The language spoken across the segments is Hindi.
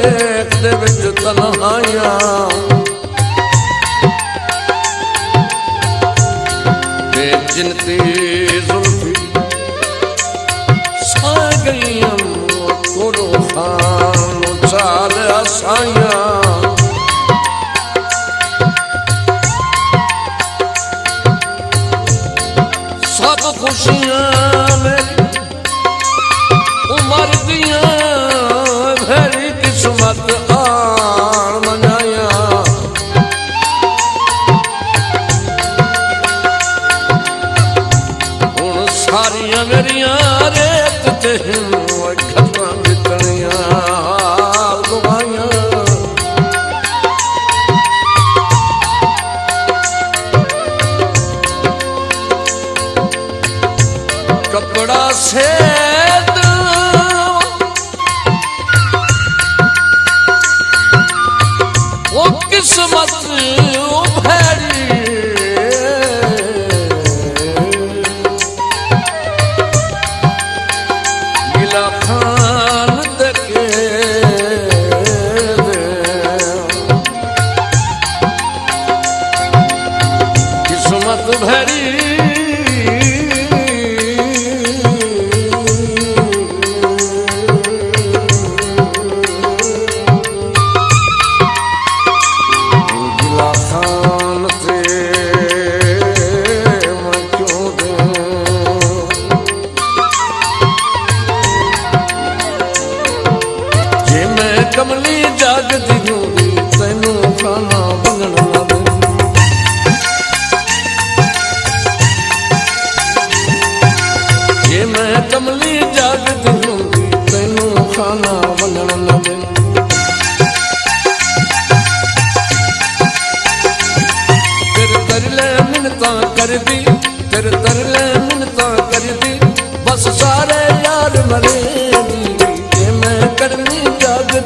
रेत दे विच तन्हाइयां बेचिनती जुल्फी सा गईयां कोलो खान चाल आसाइयां सब खुशियां मेरी उमर दियां मेरी किस्मत आन मनाया हुण सारियां मेरियां रेत ते खतरा बितनियां गवाइयां कपड़ा से वो किस्मत वो भैड़ी गिला खान देखे किस्मत भैड़ी कमली जागदी होगी तैनू खाना बनन ना दे जे मैं कमली जागदी होगी तैनू खाना बनन ना दे तेरे तरले मिन्नतां करदी तेरे तरले मिन्नतां करदी बस सारे यार मरे जे मैं करनी जागदी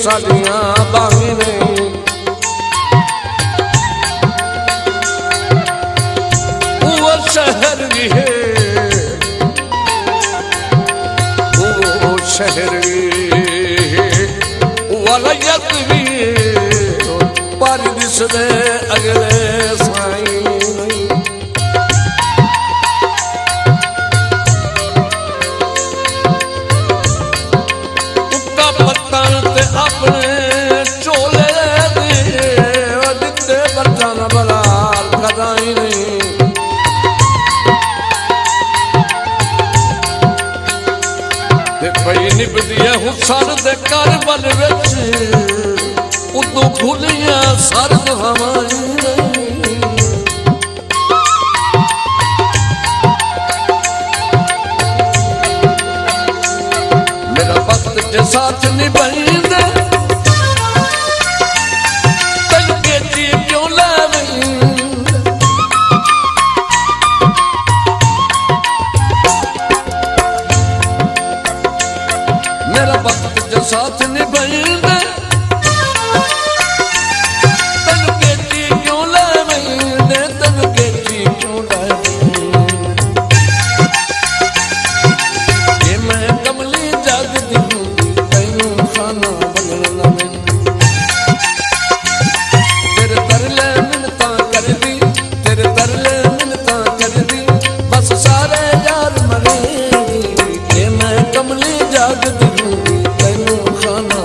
सालियां बाही नहीं वो शहर भी है वो शहर वलयत भी पर दिसदे अगले साई नहीं उक्का पत्ता अपने चोले दिते बच्चा न बलाल कदाई नहीं पई निभदी है हुसन दे घर बल विच उदों खुलियां सरद हवाएं मेरा वक्त के साथ निभाइंदे मेरा वक्त के साथ निभाइंदे तन केची क्यों लावेंदे तन केची क्यों लावेंदे ये मैं कमली जागदी हूँ तैनू खाना बनन ना दे तेरे तरले मिन्नतां करदी तेरे तरले मिन्नतां करदी बस सारे यार मरे ये मैं कमली जागदी हूँ तैनू खाना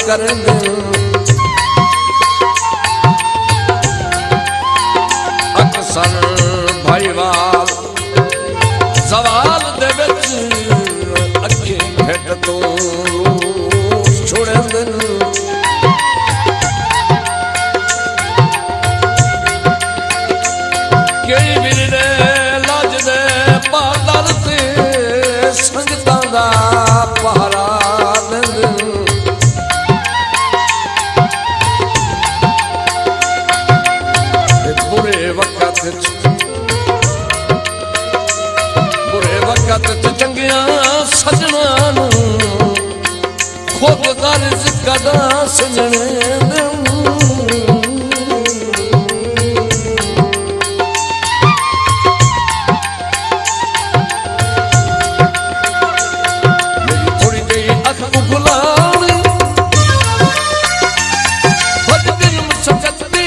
करेंदे अक्सर भाईवाल सवाल दे विच अगे भेट तो छोड़ेंदे कई वीरे लाज दे पादर ते संगतां दा पहरा देंदे बुरे वक्त चंगिया सजना खुद गर्ज कदा सजने मेरी थोड़ी गई अख बुलानी बद दिल मुसकत दी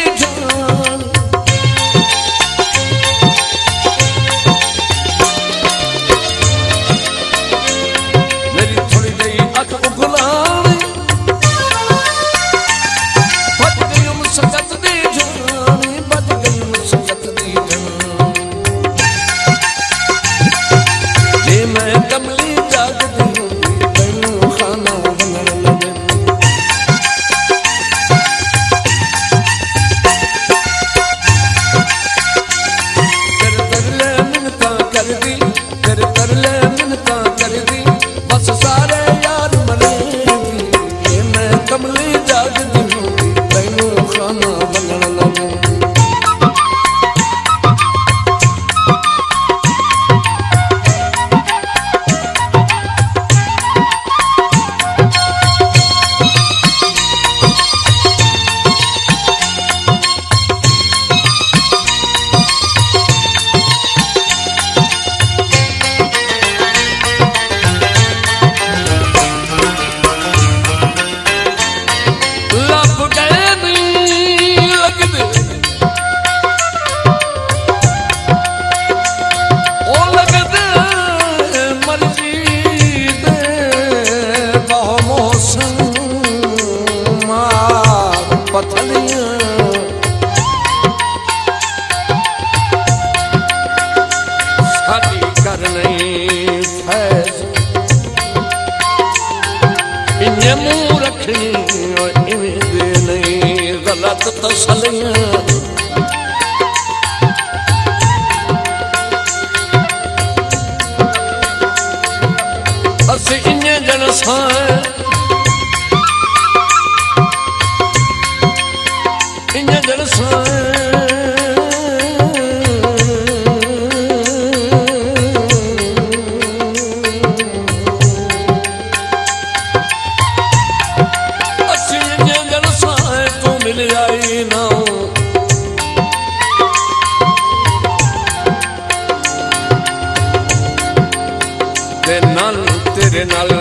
जान तेरे नाल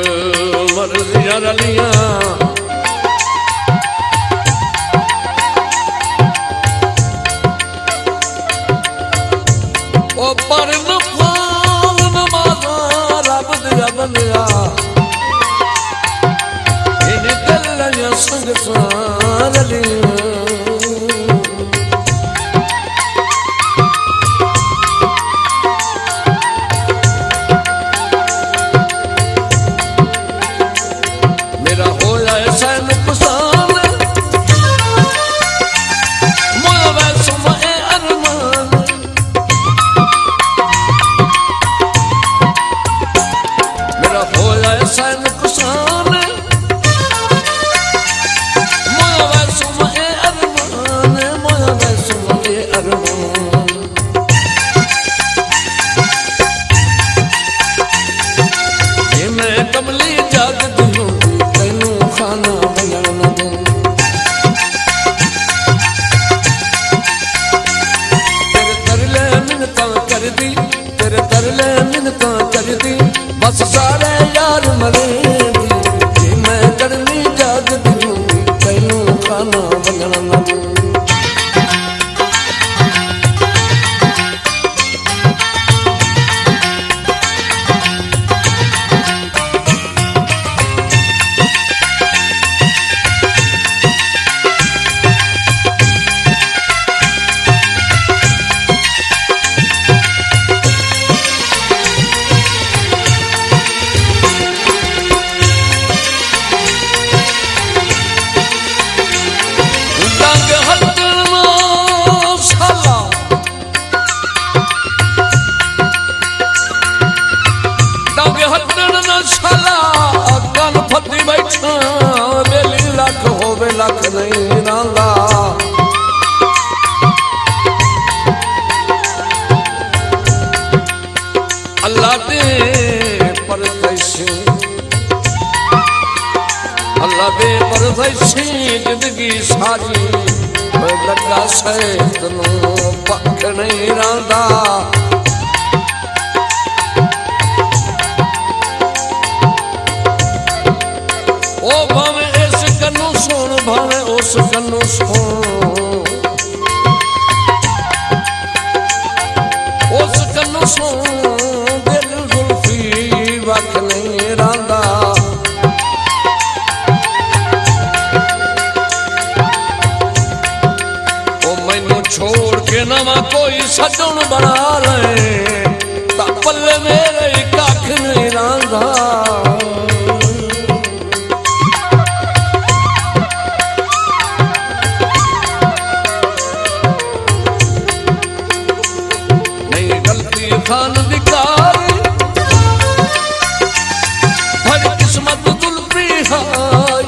मर्जियां रलियां ओ पर नफाल नमाज़ा रब दिया बंदिया इन दिल संग सां रलियां बस सारे यार मरे मैं करनी जाग दूं तैनू खाना बनना ना बसी जिंदगी सारी लगा सैत नूं पख नहीं रहांदा। ओ भावें इस कन्नू सुन भावें उस कन्नू सुन, उस कन्नू सुन दिल जुल्फी वख नहीं रहांदा। छोड़ के नवा कोई सजन बना ले ता पल्ले मेरे कख नहीं रहांदा। नहीं गलती खान दी कारी बड़ी किस्मत जुल्फी हाय।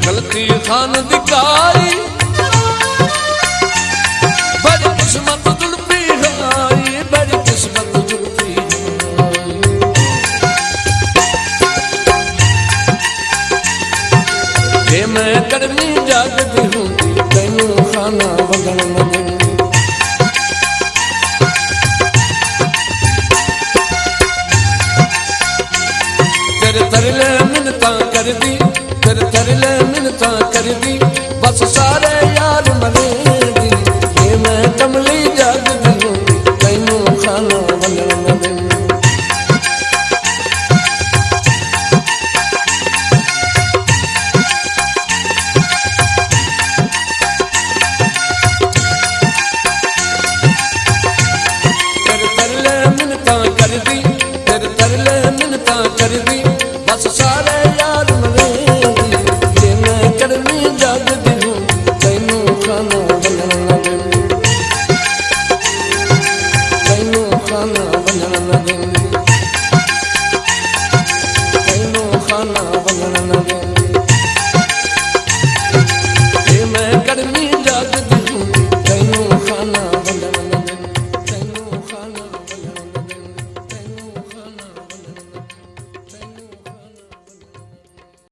गलती खान दिकारी बड़ी किस्मत जुल्फी हाय, बड़ी किस्मत जुल्फी हाय। जे मैं करनी जागदी होंदी तैनू खाना वगण न देंदी। तेरे तरले मिन्नतां करदी, तेरे तरले मिन्नतां करदी, बस सारे यार मरेंदी। ये मैं कमली जागदी होंदी तैनू खाना वगण न देंदी। तेरे तरले मिन्नतां करदी,